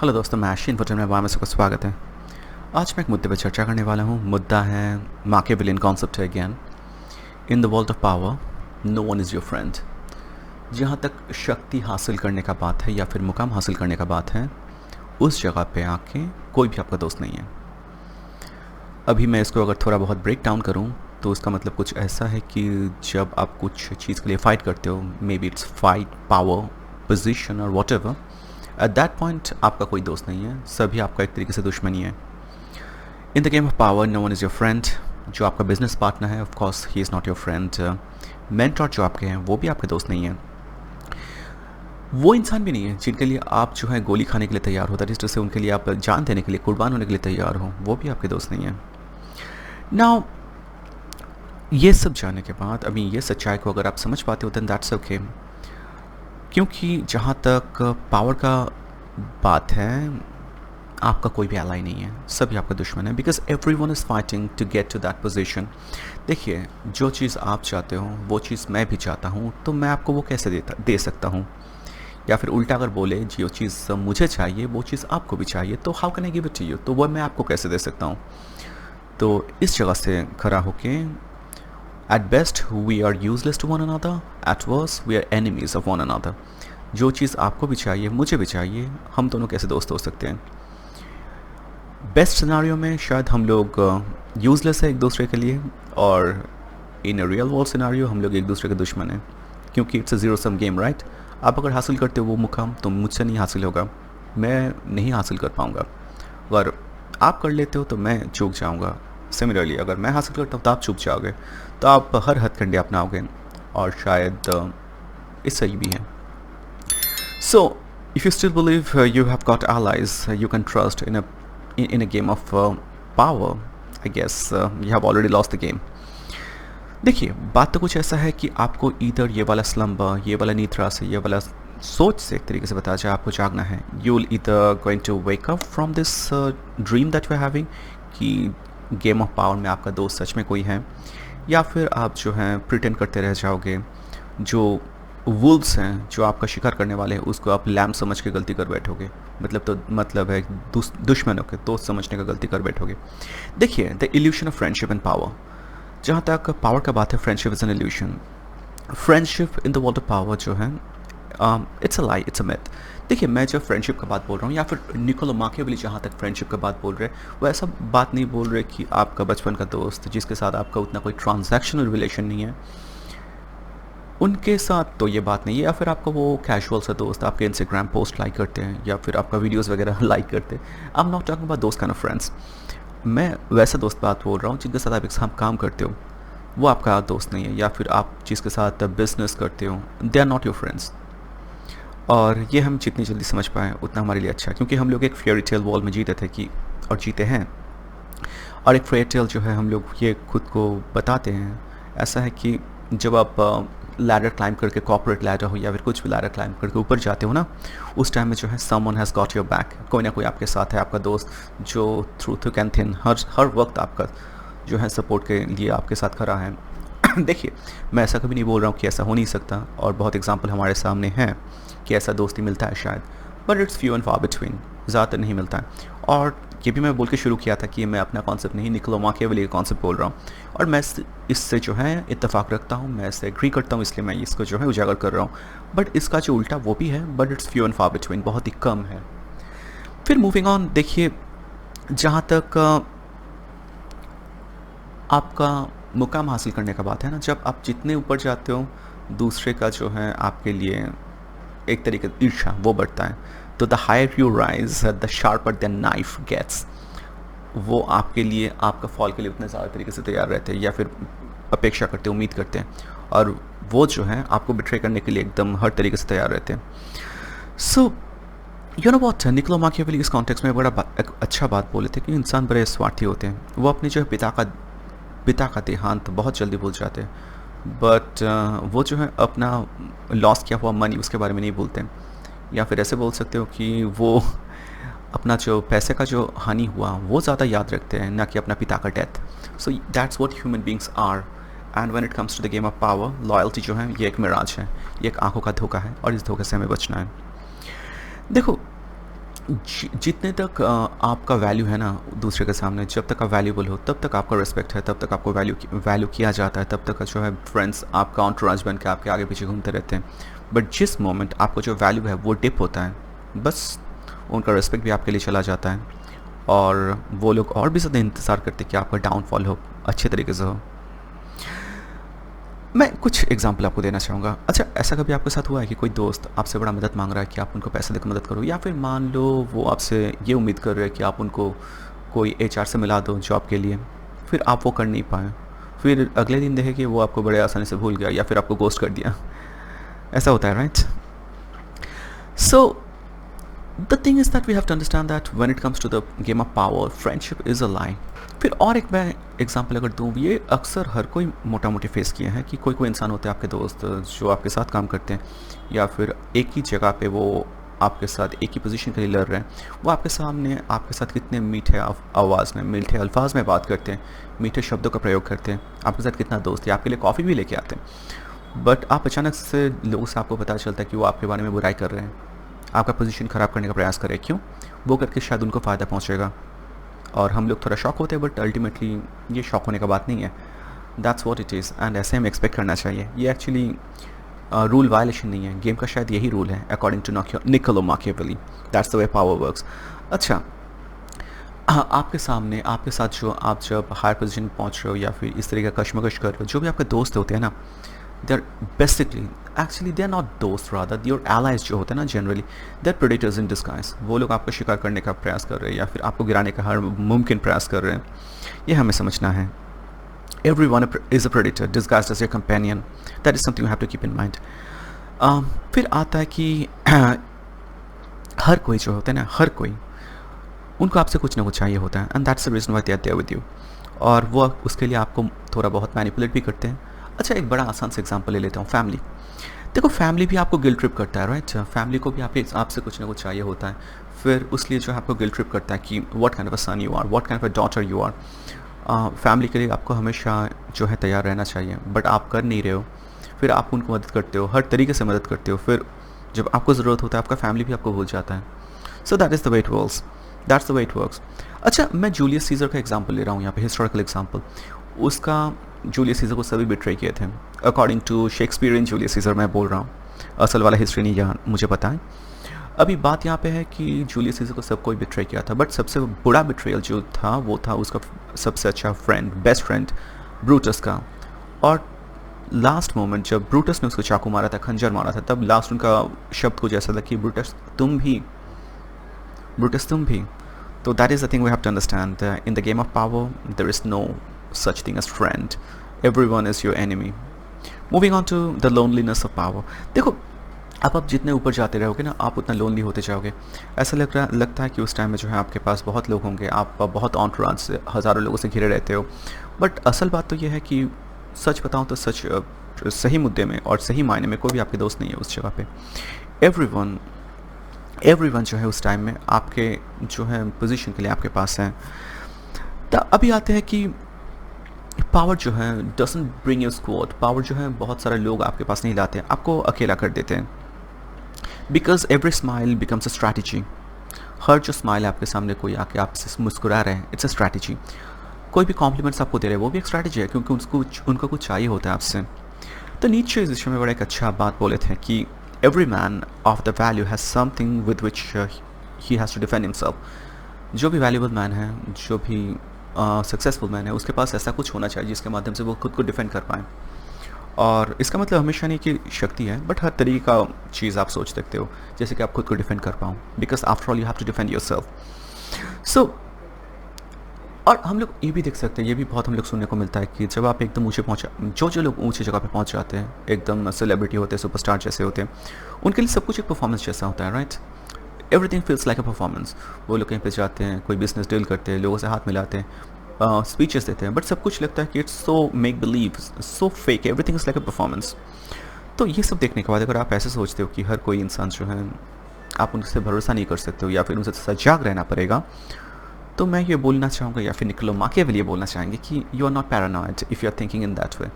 Hello दोस्तों, मैं आशी इन्फोटेनमेंट में सबका स्वागत है। आज मैं एक मुद्दे पर चर्चा करने वाला हूँ। मुद्दा है माकियावेलियन कॉन्सेप्ट है again. In the world of power no one is your friend. जहाँ तक शक्ति हासिल करने का बात है या फिर मुकाम हासिल करने का बात है, उस जगह पे आके कोई भी आपका दोस्त नहीं है। अभी मैं इसको अगर थोड़ा बहुत ब्रेक डाउन करूँ तो इसका मतलब कुछ ऐसा है कि जब आप कुछ चीज़ के लिए फ़ाइट करते हो, maybe it's fight, power, position और whatever, at that point आपका कोई दोस्त नहीं है, सभी आपका एक तरीके से दुश्मनी है। In the game of power no one is your friend. जो आपका बिजनेस पार्टनर है, of course he is not your friend. Mentor जो आपके हैं वो भी आपके दोस्त नहीं हैं। वो इंसान भी नहीं है जिनके लिए आप जो है गोली खाने के लिए तैयार हो, दैट इज टू से उनके लिए आप जान देने के लिए, कुर्बान होने के लिए तैयार हो, वो भी आपके दोस्त नहीं हैं। नाउ ये सब जानने के बाद अभी ये सच्चाई को अगर आप समझ पाते हो देन दैट्स ओके। क्योंकि जहाँ तक पावर का बात है, आपका कोई भी एलाई नहीं है, सभी आपका दुश्मन है, because every one is fighting to get to that position. देखिए, जो चीज़ आप चाहते हो वो चीज़ मैं भी चाहता हूँ, तो मैं आपको वो कैसे दे सकता हूँ? या फिर उल्टा अगर बोले, जो चीज़ मुझे चाहिए वो चीज़ आपको भी चाहिए, तो how can I give it to you? तो वो मैं आपको कैसे दे सकता हूँ? तो इस जगह से खड़ा होके, at best we are useless to one another, at worse we are enemies of one another. जो चीज़ आपको भी चाहिए मुझे भी चाहिए, हम दोनों कैसे दोस्त हो सकते हैं? बेस्ट सिनारियो में शायद हम लोग यूजलेस है एक दूसरे के लिए, और इन अ रियल वर्ल्ड सिनारियो हम लोग एक दूसरे के दुश्मन हैं, क्योंकि it's a zero sum game, right? आप अगर हासिल करते हो वो मुकाम तो मुझसे नहीं हासिल होगा, मैं नहीं हासिल कर पाऊँगा। अगर आप कर लेते हो तो मैं चूक जाऊँगा। सिमिलरली अगर मैं हासिल करता हूँ तो आप चूक जाओगे, तो आप हर हथकंडे अपनाओगे, और शायद इस सही भी है। So if you still believe you have got allies you can trust in a game of power, I guess you have already lost the game. देखिए, बात तो कुछ ऐसा है कि आपको इधर ये वाला स्लम्बर, ये वाला नींद्रा से, ये वाला सोच से एक तरीके से बताया जाए, आपको जागना है। You will either going to wake up from this dream that you are having कि गेम ऑफ पावर में आपका दोस्त सच में कोई है, या फिर आप जो है प्रिटेंड करते रह जाओगे। जो वुल्व्स हैं, जो आपका शिकार करने वाले हैं, उसको आप लैम्ब समझ के गलती कर बैठोगे। मतलब है दुश्मनों के दोस्त समझने का गलती कर बैठोगे। देखिए, the evolution of friendship and power. जहाँ तक पावर का बात है, friendship is an illusion. Friendship in the world of power जो है, it's a lie, it's a myth. देखिए, मैं जब फ्रेंडशिप का बात बोल रहा हूँ, या फिर निकोलो माकियावेली जहाँ तक फ्रेंडशिप का बात बोल रहे हैं, वो ऐसा बात नहीं बोल रहे कि आपका बचपन का दोस्त जिसके साथ आपका उतना कोई ट्रांजैक्शनल रिलेशन नहीं है, उनके साथ तो ये बात नहीं है। या फिर आपका वो कैजुअल सा दोस्त आपके इंस्टाग्राम पोस्ट लाइक करते हैं या फिर आपका वीडियोस वगैरह लाइक करते हैं। I am not talking about दोस्त काइंड ऑफ फ्रेंड्स। मैं वैसा दोस्त बात बोल रहा हूँ जिनके साथ आप एक साथ काम करते हो, वो आपका दोस्त नहीं है। या फिर आप जिसके साथ बिजनेस करते हो, they are not your friends. और ये हम जितनी जल्दी समझ पाएँ उतना हमारे लिए अच्छा है, क्योंकि हम लोग एक फेयरी टेल वर्ल्ड में जीते थे कि, और जीते हैं। और एक फेयरी टेल जो है, हम लोग ये खुद को बताते हैं, ऐसा है कि जब आप लैडर क्लाइंब करके, कॉर्पोरेट लैडर हो या फिर कुछ भी लैडर क्लाइंब करके ऊपर जाते हो ना, उस टाइम में जो है someone has got your back. कोई ना कोई आपके साथ है, आपका दोस्त, जो थ्रू थिक एंड थिन हर वक्त आपका जो है सपोर्ट के लिए आपके साथ खड़ा है। देखिए, मैं ऐसा कभी नहीं बोल रहा हूँ कि ऐसा हो नहीं सकता, और बहुत एग्जाम्पल हमारे सामने हैं कि ऐसा दोस्ती मिलता है शायद, but it's few and far between, ज़्यादातर नहीं मिलता है। और ये भी मैं बोल के शुरू किया था कि मैं अपना कॉन्सेप्ट नहीं, निकोलो माकियावेली का कॉन्सेप्ट बोल रहा हूँ, और मैं इससे जो है इत्तेफाक रखता हूँ, मैं इससे एग्री करता हूँ, इसलिए मैं इसको जो है उजागर कर रहा हूँ। बट इसका जो उल्टा वो भी है, but it's few and far between, बहुत ही कम है। फिर मूविंग ऑन, देखिए, जहाँ तक आपका मुकाम हासिल करने का बात है ना, जब आप जितने ऊपर जाते हो, दूसरे का जो है आपके लिए एक तरीके से ईर्ष्या वो बढ़ता है। तो the higher you rise the sharper the knife gets. वो आपके लिए, आपका फॉल के लिए उतने ज़्यादा तरीके से तैयार रहते हैं, या फिर अपेक्षा करते हैं, उम्मीद करते हैं, और वो जो है आपको बिट्रे करने के लिए एकदम हर तरीके से तैयार रहते हैं। So you know what, Niccolo Machiavelli इस कॉन्टेक्स्ट में एक अच्छा बात बोले थे कि इंसान बड़े स्वार्थी होते हैं। वो अपने जो है पिता का देहांत बहुत जल्दी भूल जाते हैं, बट वो जो है अपना लॉस किया हुआ मनी, उसके बारे में नहीं भूलते। या फिर ऐसे बोल सकते हो कि वो अपना जो पैसे का जो हानि हुआ वो ज़्यादा याद रखते हैं, ना कि अपना पिता का death. So that's what human beings are. And when it comes to the game of power, loyalty जो है ये एक मिराज है, ये एक आंखों का धोखा है, और इस धोखे से हमें बचना है। देखो, जितने तक आपका वैल्यू है ना दूसरे के सामने, जब तक आप वैल्यूबल हो तब तक आपका रिस्पेक्ट है, तब तक आपको वैल्यू किया जाता है, तब तक जो है फ्रेंड्स आपका ऑन्टोराज बन के आपके आगे पीछे घूमते रहते हैं। बट जिस मोमेंट आपको जो वैल्यू है वो डिप होता है, बस उनका रिस्पेक्ट भी आपके लिए चला जाता है और वो लोग और भी ज़्यादा इंतज़ार करते हैं कि आपका डाउनफॉल हो, अच्छे तरीके से हो। मैं कुछ एग्जांपल आपको देना चाहूँगा। अच्छा, ऐसा कभी आपके साथ हुआ है कि कोई दोस्त आपसे बड़ा मदद मांग रहा है कि आप उनको पैसे देकर मदद करो, या फिर मान लो वो आपसे ये उम्मीद कर रहे हैं कि आप उनको कोई एचआर से मिला दो जॉब के लिए, फिर आप वो कर नहीं पाए, फिर अगले दिन देखे कि वो आपको बड़े आसानी से भूल गया या फिर आपको गोस्ट कर दिया। ऐसा होता है, right? So the thing is that we have to understand that when it comes to the game of power, friendship is a lie. फिर और एक मैं एग्जांपल अगर दूँ, ये अक्सर हर कोई मोटा मोटी फेस किए हैं कि कोई इंसान होते हैं आपके दोस्त जो आपके साथ काम करते हैं या फिर एक ही जगह पे वो आपके साथ एक ही पोजीशन के लिए लड़ रहे हैं। वो आपके सामने आपके साथ कितने मीठे आवाज़ में, मीठे अल्फाज में बात करते हैं, मीठे शब्दों का प्रयोग करते हैं, आपके साथ कितना दोस्त है, आपके लिए कॉफ़ी भी लेके आते हैं। बट आप अचानक से लोगों से आपको पता चलता है कि वो आपके बारे में बुराई कर रहे हैं, आपका पोजीशन ख़राब करने का प्रयास कर रहे हैं। क्यों? वो करके शायद उनको फ़ायदा पहुँचेगा और हम लोग थोड़ा शॉक होते हैं, बट अल्टीमेटली ये शॉक होने का बात नहीं है। That's what it is and ऐसे हमें एक्सपेक्ट करना चाहिए। ये एक्चुअली रूल वायलेशन नहीं है, गेम का शायद यही रूल है according to Niccolo Machiavelli. That's the way power works. अच्छा, आपके सामने आपके साथ जो आप जब हायर पोजीशन पहुंच रहे हो या फिर इस तरीके का कशमकश कर रहे हो, जो भी आपके दोस्त होते हैं ना, they are basically actually they are not दोस्त, रादर योर एलाइज जो होते हैं ना, generally they are predators in disguise. वो लोग आपका शिकार करने का प्रयास कर रहे हैं या फिर आपको गिराने का हर मुमकिन प्रयास कर रहे हैं। ये हमें समझना है। Everyone is a predator disguised as your companion. That is something you have to keep in mind. फिर आता है कि हर कोई जो होता है ना, हर कोई, उनको आपसे कुछ ना कुछ चाहिए होता है and that's the reason why they are there with you. और वो उसके लिए आपको थोड़ा बहुत मैनिपुलेट भी करते हैं। अच्छा, एक बड़ा आसान से एग्जांपल ले लेता हूँ, फैमिली। देखो, फैमिली भी आपको गिल्ट ट्रिप करता है, राइट? फैमिली को भी आपसे कुछ ना कुछ चाहिए होता है, फिर उसलिए जो है आपको गिल्ट ट्रिप करता है कि what kind of a son you are, what kind of a daughter you are. Family के लिए आपको हमेशा जो है तैयार रहना चाहिए, बट आप कर नहीं रहे हो। फिर आप उनको मदद करते हो, हर तरीके से मदद करते हो, फिर जब आपको ज़रूरत होता है आपका फैमिली भी आपको भूल जाता है। So that is the way it works, that's the way it works. अच्छा, मैं जूलियस सीजर का एग्जांपल ले रहा हूँ यहाँ पे, हिस्टोरिकल एग्जांपल। उसका जूलियस सीजर को सभी बिट्रे किए थे according to Shakespearean Julius Caesar मैं बोल रहा हूँ, असल वाला हिस्ट्री नहीं यहाँ मुझे पता है। अभी बात यहाँ पे है कि जूलियस सीजर को सब कोई बिट्रे किया था, बट सबसे बड़ा बिट्रेयल जो था वो था उसका सबसे अच्छा फ्रेंड, बेस्ट फ्रेंड ब्रूटस का। और लास्ट मोमेंट जब ब्रूटस ने उसको चाकू मारा था, खंजर मारा था, तब लास्ट उनका शब्द कुछ ऐसा था कि ब्रूटस तुम भी, ब्रूटस तुम भी। तो that is the thing we have to understand, in the game of power there is no such thing as friend, everyone is your enemy. Moving on to the loneliness of power. देखो, अब आप जितने ऊपर जाते रहोगे ना, आप उतना लोनली होते जाओगे। ऐसा लगता है कि उस टाइम में जो है आपके पास बहुत लोग होंगे, आप बहुत ऑन्टोराज से, हज़ारों लोगों से घिरे रहते हो। बट असल बात तो ये है कि सच बताऊँ तो सही मुद्दे में और सही मायने में कोई भी आपके दोस्त नहीं है उस जगह पे। एवरीवन जो है उस टाइम में आपके जो है पोजीशन के लिए आपके पास है। तो अभी आते हैं कि पावर जो है doesn't bring you squad. Power जो है बहुत सारे लोग आपके पास नहीं लाते हैं, आपको अकेला कर देते हैं। Because every smile becomes a strategy. हर जो स्माइल आपके सामने कोई आके आपसे मुस्कुरा रहे हैं, इट्स अ स्ट्रैटेजी। कोई भी कॉम्प्लीमेंट्स आपको दे रहे हैं वो भी एक स्ट्रैटेजी है, क्योंकि उनको कुछ चाहिए होता है आपसे। तो नीचे इस विषय में बड़ा एक अच्छा बात बोले थे कि every man of the value has something with which he has to defend himself. जो भी वैल्यूबल मैन है, जो भी सक्सेसफुल मैन है, उसके पास ऐसा कुछ होना चाहिए जिसके माध्यम से वो खुद को डिफेंड कर पाएँ। और इसका मतलब हमेशा नहीं कि शक्ति है, बट हर तरीके का चीज़ आप सोच सकते हो, जैसे कि आप खुद को डिफेंड कर पाऊँ, because after all you have to defend yourself. So और हम लोग ये भी देख सकते हैं, ये भी बहुत हम लोग सुनने को मिलता है कि जब आप एकदम ऊँचे पहुँचा, जो लोग ऊँची जगह पे पहुँच जाते हैं, एकदम सेलिब्रिटी होते हैं, सुपरस्टार जैसे होते हैं, उनके लिए सब कुछ एक परफॉर्मेंस जैसा होता है, right? Everything feels like a performance. वो लोग कहीं पे जाते हैं, कोई बिजनेस डील करते हैं, लोगों से हाथ मिलाते हैं, स्पीचेस देते हैं, बट सब कुछ लगता है कि it's so make believe, so fake, everything is like a performance. तो ये सब देखने के बाद अगर आप ऐसे सोचते हो कि हर कोई इंसान जो है आप उनसे भरोसा नहीं कर सकते हो या फिर उनसे सजाग रहना पड़ेगा, तो मैं ये बोलना चाहूँगा, या फिर निकोलो माकियावेली ये बोलना चाहेंगे कि you are not paranoid if you are thinking in that way.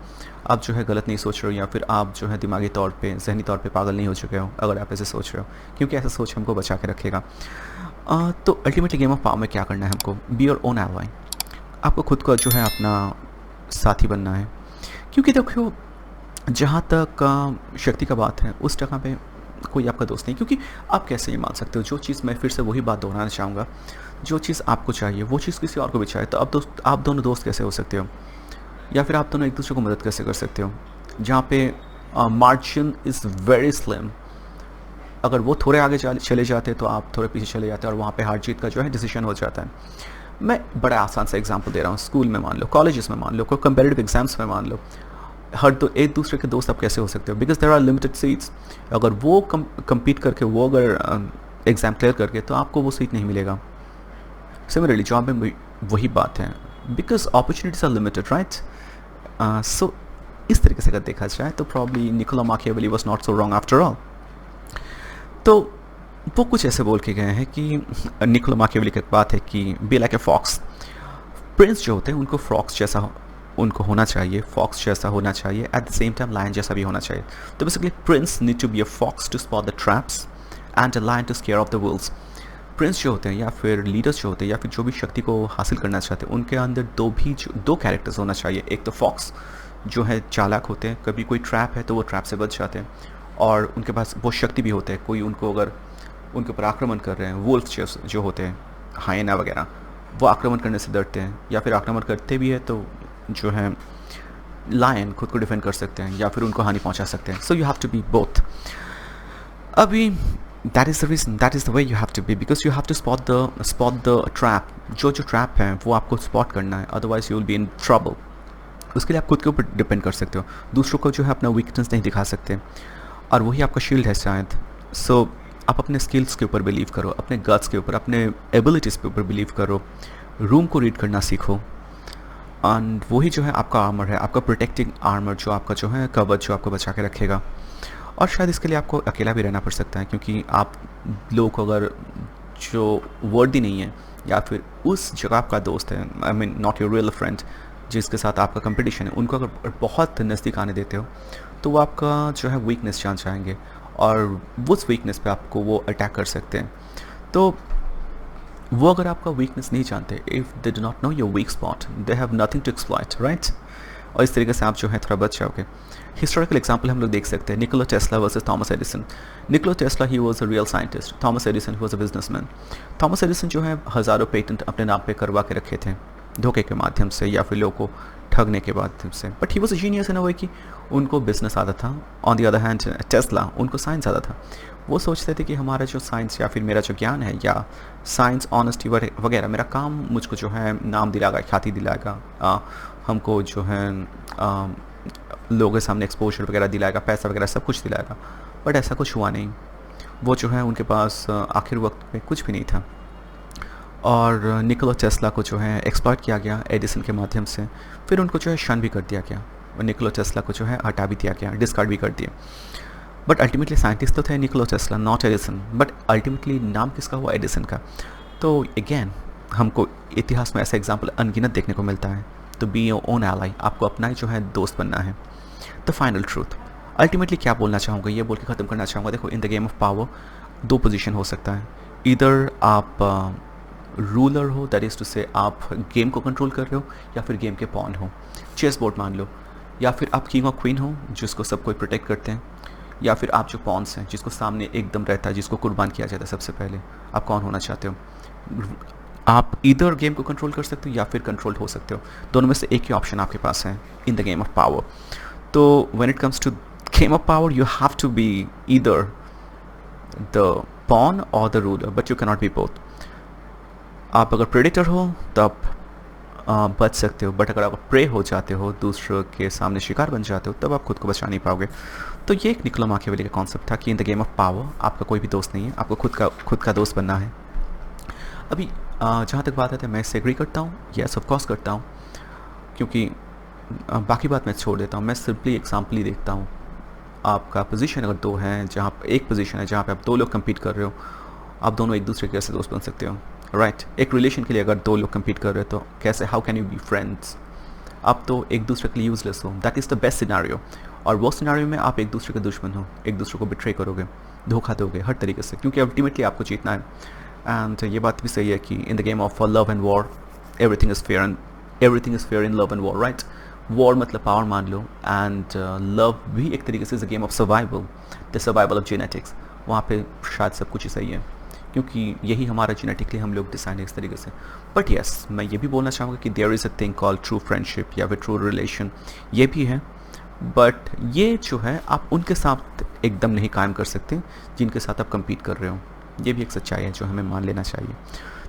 आप जो है गलत नहीं सोच रहे हो, या फिर आप जो है दिमागी तौर पे, जहनी तौर पे पागल नहीं हो चुके हो अगर आप ऐसे सोच रहे हो, क्योंकि ऐसा सोच हमको बचा के रखेगा। तो अल्टीमेटली गेम ऑफ पावर में क्या करना है हमको, बी योर ओन एलाय। आपको खुद का जो है अपना साथी बनना है, क्योंकि देखो जहाँ तक शक्ति का बात है उस जगह पे कोई आपका दोस्त नहीं, क्योंकि आप कैसे ये मान सकते हो, जो चीज़ मैं फिर से वही बात दोहराना चाहूँगा, जो चीज़ आपको चाहिए वो चीज़ किसी और को भी चाहिए, तो आप दोनों दोस्त कैसे हो सकते हो, या फिर आप दोनों एक दूसरे को मदद कैसे कर सकते हो, जहाँ पे मार्जिन इज़ वेरी स्लिम। अगर वो थोड़े आगे चले जाते तो आप थोड़े पीछे चले जाते और वहाँ पे हार जीत का जो है डिसीजन हो जाता है। मैं बड़ा आसान सा एग्जांपल दे रहा हूँ, स्कूल में मान लो, कॉलेजेस में मान लो, कोई कंपेटिटिव एग्जाम्स में मान लो, हर तो एक दूसरे के दोस्त आप कैसे हो सकते हो, because there are limited seats. अगर वो कम्पीट करके वो अगर एग्ज़ाम क्लियर करके, तो आपको वो सीट नहीं मिलेगा। सिमिलरली जॉब में वही बात है, because opportunities are limited, right. So इस तरीके से अगर देखा जाए तो probably Niccolo Machiavelli was not so wrong after all. तो वो कुछ ऐसे बोल के गए हैं कि निकोला माकियावेली की बात है कि be like a fox. Prince जो होते हैं उनको फ्रॉक्स जैसा उनको होना चाहिए, फॉक्स जैसा होना चाहिए, at the same time lion जैसा भी होना चाहिए। तो basically prince need to be a fox to spot the traps and a lion to scare off the wolves. Prince जो होते हैं या फिर लीडर्स जो होते हैं या फिर जो भी शक्ति को हासिल करना चाहते हैं, उनके अंदर दो कैरेक्टर्स होना चाहिए। एक तो फॉक्स जो है चालाक होते हैं, कभी कोई ट्रैप है तो वो ट्रैप से बच जाते हैं, और उनके पास वो शक्ति भी होते हैं, कोई उनको अगर उनके ऊपर आक्रमण कर रहे हैं, वुल्फ जो होते हैं हाइना वगैरह, वो आक्रमण करने से डरते हैं, या फिर आक्रमण करते भी है तो जो है लायन खुद को डिफेंड कर सकते हैं या फिर उनको हानि पहुंचा सकते हैं। So you have to be both. अभी that is the reason, that is the way you have to be, because you have to spot the trap. जो ट्रैप है वो आपको स्पॉट करना है, otherwise you will be in trouble. उसके लिए आप खुद के ऊपर डिपेंड कर सकते हो, दूसरों को जो है अपना वीकनेस नहीं दिखा सकते, और वही आपका शील्ड है शायद। सो आप अपने स्किल्स के ऊपर बिलीव करो, अपने गट्स के ऊपर, अपने एबिलिटीज़ के ऊपर बिलीव करो, रूम को रीड करना सीखो, एंड वही जो है आपका आर्मर है, आपका प्रोटेक्टिंग आर्मर, जो आपका जो है कवच जो आपको बचा के रखेगा। और शायद इसके लिए आपको अकेला भी रहना पड़ सकता है, क्योंकि आप लोग को अगर जो वर्दी नहीं है या फिर उस जगह आपका दोस्त है, I mean not your real friend, जिसके साथ आपका कंपटीशन है, उनको अगर बहुत नज़दीक आने देते हो तो वो आपका जो है वीकनेस जान जाएंगे, और उस वीकनेस पे आपको वो अटैक कर सकते हैं। तो वो अगर आपका वीकनेस नहीं जानते, if they do not know your weak spot, they have nothing to exploit, right. और इस तरीके से आप जो है थोड़ा बच जाओगे। हिस्टोरिकल एग्जाम्पल हम लोग देख सकते हैं, Nikola Tesla versus Thomas Edison. Nikola Tesla he was a real scientist, Thomas Edison he was a businessman. Thomas Edison जो है हज़ारों पेटेंट अपने नाम पे करवा के रखे थे, धोखे के माध्यम से या फिर लोगों को ठगने के माध्यम से, but he was a genius in a way कि उनको बिजनेस आता था। On the other hand Tesla, उनको साइंस आता था। वो सोचते थे कि हमारा जो साइंस या फिर मेरा जो ज्ञान है या साइंस ऑनेस्टी वगैरह, मेरा काम मुझको जो है नाम दिलाएगा, ख्याति दिलाएगा, हमको जो है लोगों के सामने एक्सपोजर वगैरह दिलाएगा, पैसा वगैरह सब कुछ दिलाएगा। बट ऐसा कुछ हुआ नहीं। वो जो है उनके पास आखिर वक्त में कुछ भी नहीं था, और निकोला टेस्ला को जो है एक्सप्लॉइट किया गया एडिसन के माध्यम से। फिर उनको जो है शन भी कर दिया गया, और निकोला टेस्ला को जो है हटा भी दिया गया, डिस्कार्ड भी कर दिया। बट अल्टीमेटली साइंटिस्ट तो थे Nikola Tesla, not Edison, but ultimately नाम किसका हुआ, एडिसन का। तो अगेन हमको इतिहास में ऐसा एग्जाम्पल अनगिनत देखने को मिलता है। तो बी योर ओन एलाई, आपको अपना ही जो है दोस्त बनना है। द फाइनल ट्रूथ, अल्टीमेटली क्या बोलना चाहूँगा, ये बोल के ख़त्म करना चाहूँगा। देखो, इन द गेम ऑफ पावर दो पोजीशन हो सकता है। इधर आप रूलर हो, दैट इज़ टू से आप गेम को कंट्रोल कर रहे हो, या फिर गेम के पॉन हो, चेस बोर्ड मान लो, या फिर आप किंग और क्वीन हो जिसको सब कोई प्रोटेक्ट करते हैं, या फिर आप जो पॉन्स हैं जिसको सामने एकदम रहता है, जिसको कुर्बान किया जाता है सबसे पहले। आप कौन होना चाहते हो? आप इधर गेम को कंट्रोल कर सकते हो या फिर कंट्रोल हो सकते हो, दोनों में से एक ही ऑप्शन आपके पास है in the game of power. तो when it comes to game of power, you have to be either the pawn or the ruler, but you can not be both. आप अगर प्रेडेटर हो तो आप बच सकते हो, बट अगर आप प्रे हो जाते हो, दूसरों के सामने शिकार बन जाते हो, तब आप खुद को बचा नहीं पाओगे। तो ये एक निकोला माकियावेली का कॉन्सेप्ट था कि इन द गेम ऑफ पावर आपका कोई भी दोस्त नहीं है, आपको खुद का दोस्त बनना है। अभी जहाँ तक बात है, मैं इससे एग्री करता हूँ, यस ऑफ कोर्स करता हूँ, क्योंकि बाकी बात मैं छोड़ देता हूँ। मैं सिंपली एग्जाम्पल ही देखता हूँ। आपका पोजीशन अगर दो है, जहाँ एक पोजीशन है जहाँ पे आप दो लोग कम्पीट कर रहे हो, आप दोनों एक दूसरे के कैसे दोस्त बन सकते हो, राइट। एक रिलेशन के लिए अगर दो लोग कम्पीट कर रहे हो तो कैसे, how can you be friends? आप तो एक दूसरे के लिए यूजलेस हो, that is the best scenario. और वो सिनारियो में आप एक दूसरे के दुश्मन हो, एक दूसरे को बिट्रे करोगे, धोखा दोगे हर तरीके से, क्योंकि अल्टीमेटली आपको जीतना है। एंड ये बात भी सही है कि इन the game of love and war everything is fair, and everything is fair in love and war, right. War मतलब पावर मान लो, एंड लव भी एक तरीके से is a game of survival, the survival of genetics. वहाँ पे शायद सब कुछ ही सही है, क्योंकि यही हमारा जेनेटिकली हम लोग डिसाइड है इस तरीके से। बट येस, मैं ये भी बोलना चाहूँगा कि there is a thing called true friendship या फिर ट्रू रिलेशन, ये भी है। बट ये जो है आप उनके साथ एकदम नहीं कायम कर सकते जिनके साथ आप compete कर रहे हो। ये भी एक सच्चाई है जो हमें मान लेना चाहिए।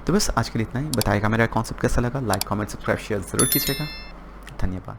तो बस आज के लिए इतना ही। बताइएगा मेरा कॉन्सेप्ट कैसा लगा, लाइक कमेंट सब्सक्राइब शेयर ज़रूर कीजिएगा। धन्यवाद।